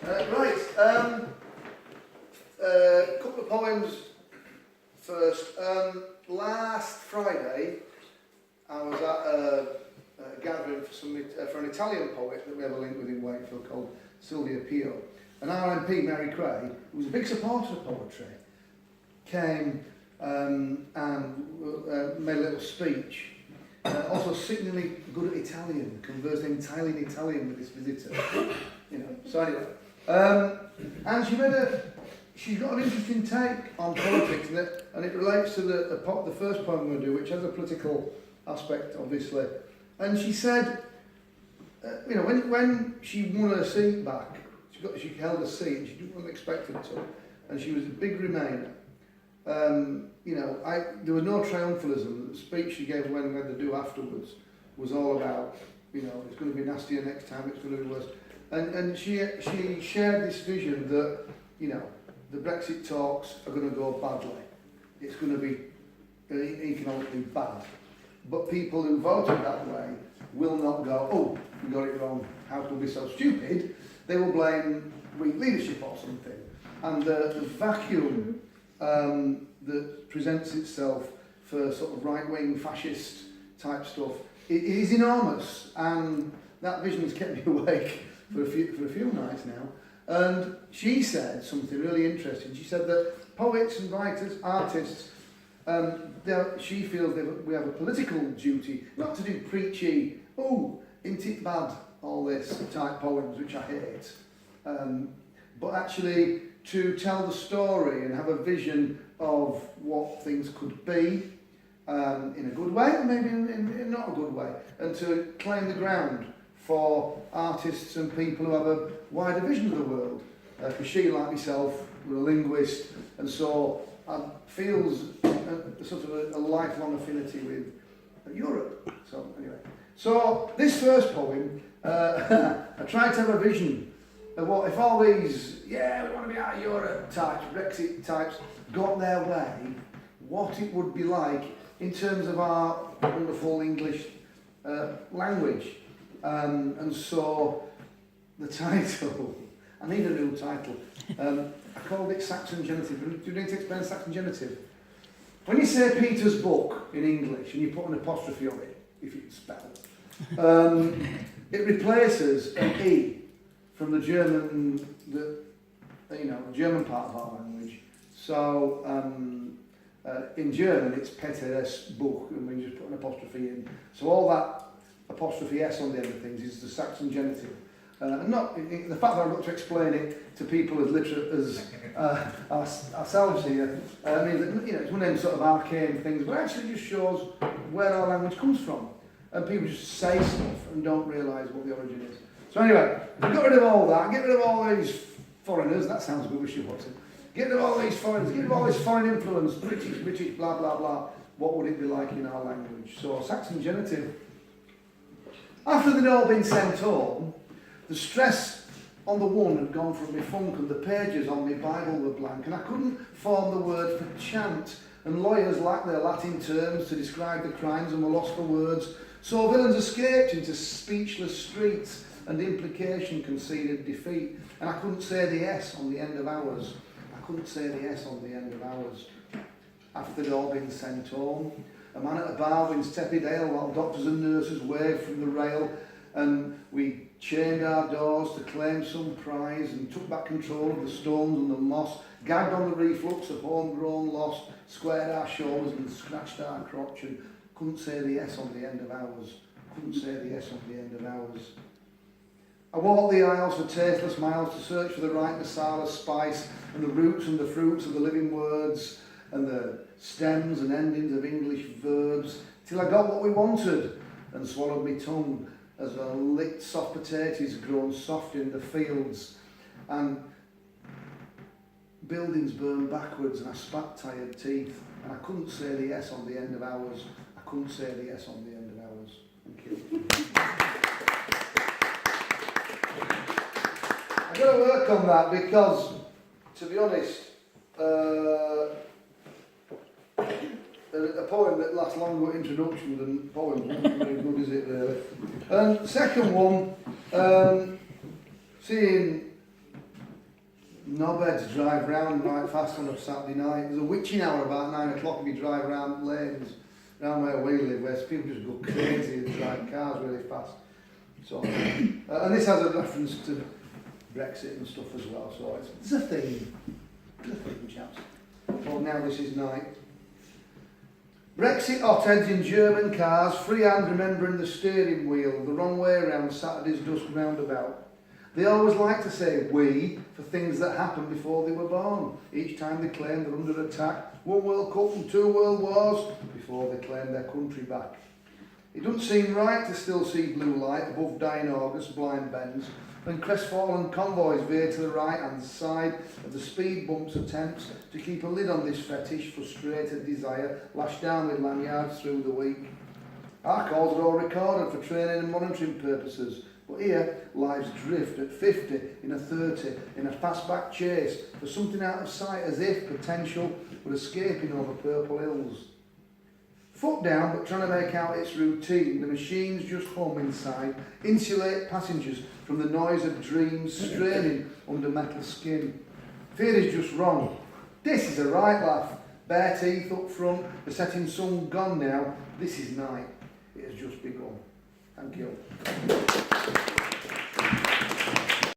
A couple of poems first. Last Friday, I was at a gathering for an Italian poet that we have a link with in Wakefield called Silvia Pio. And our MP, Mary Cray, who was a big supporter of poetry, came and made a little speech. Also sickeningly good at Italian, conversed entirely in Italian with this visitor. So anyway. And she's got an interesting take on politics, and it relates to the first poem I'm going to do, which has a political aspect, obviously. And she said, when she won her seat back, she held a seat, and she wasn't expected to, and she was a big Remainer. There was no triumphalism. The speech she gave when we had to do afterwards was all about, it's going to be nastier next time, it's going to be worse. And she shared this vision that, the Brexit talks are going to go badly. It's going to be economically bad. But people who voted that way will not go, oh, we got it wrong, how could we be so stupid? They will blame weak leadership or something. And the vacuum that presents itself for sort of right-wing fascist type stuff, it is enormous, and that vision has kept me awake for a few nights now. And she said something really interesting. She said that poets and writers, artists, she feels that we have a political duty, not to do preachy, oh, isn't it bad, all this type poems, which I hate, but actually to tell the story and have a vision of what things could be in a good way, or maybe in not a good way, and to claim the ground for artists and people who have a wider vision of the world. Because she, like myself, was a linguist, and so feels sort of a lifelong affinity with Europe. So anyway, so this first poem, I tried to have a vision of what if all these, we want to be out of Europe types, Brexit types, got their way, what it would be like in terms of our wonderful English language. And so the title, I need a new title. I called it Saxon Genitive. Do you need to explain Saxon Genitive? When you say Peter's book in English and you put an apostrophe on it, if you can spell, it replaces an E from the German, German part of our language. So in German it's Peter's Buch, and we just put an apostrophe in. So all that apostrophe S on the end of things is the Saxon genitive. And not the fact that I've got to explain it to people as literate as ourselves here, means that it's one of them sort of arcane things, but actually just shows where our language comes from. And people just say stuff and don't realise what the origin is. So anyway, if we got rid of all that, get rid of all these foreigners, that sounds a bit wishy-washy. Get rid of all these foreigners, get rid of all this foreign influence, British, blah, blah, blah. What would it be like in our language? So Saxon genitive. After they'd all been sent home, the stress on the one had gone from my funk, and the pages on my Bible were blank, and I couldn't form the word for chant, and lawyers lacked their Latin terms to describe the crimes and were lost for words. So villains escaped into speechless streets, and implication conceded defeat. And I couldn't say the S on the end of ours. After they'd all been sent home, a man at a bar wins tepid ale while doctors and nurses waved from the rail, and we chained our doors to claim some prize and took back control of the stones and the moss, gagged on the reflux of homegrown loss, squared our shoulders and scratched our crotch, and couldn't say the S on the end of ours. I walked the aisles for tasteless miles to search for the right masala spice and the roots and the fruits of the living words and the stems and endings of English verbs, till I got what we wanted and swallowed my tongue as I licked soft potatoes grown soft in the fields, and buildings burned backwards, and I spat tired teeth, and I couldn't say the S on the end of ours. Thank you. I've got to work on that because, to be honest, a poem that lasts longer introduction than poems isn't very good, is it really? And second one, seeing knobheads drive round right fast on a Saturday night. There's a witching hour about 9 o'clock if you drive round lanes, round where we live, where people just go crazy and drive cars really fast. So, and this has a reference to Brexit and stuff as well, so it's a theme. It's a theme, chaps. Well, now this is night. Brexit hotheads in German cars, freehand remembering the steering wheel, the wrong way around Saturday's dusk roundabout. They always like to say we for things that happened before they were born. Each time they claim they're under attack, 1 World Cup and 2 World Wars, before they claim their country back. It doesn't seem right to still see blue light above dying August blind bends, when crestfallen convoys veer to the right-hand side of the speed bumps attempts to keep a lid on this fetish, frustrated desire, lashed down with lanyards through the week. Our calls are all recorded for training and monitoring purposes, but here, lives drift at 50, in a 30, in a fastback chase for something out of sight as if potential were escaping over purple hills. Foot down, but trying to make out its routine, the machines just hum inside, insulate passengers from the noise of dreams straining under metal skin. Fear is just wrong. This is a right laugh. Bare teeth up front, the setting sun gone now. This is night. It has just begun. Thank you.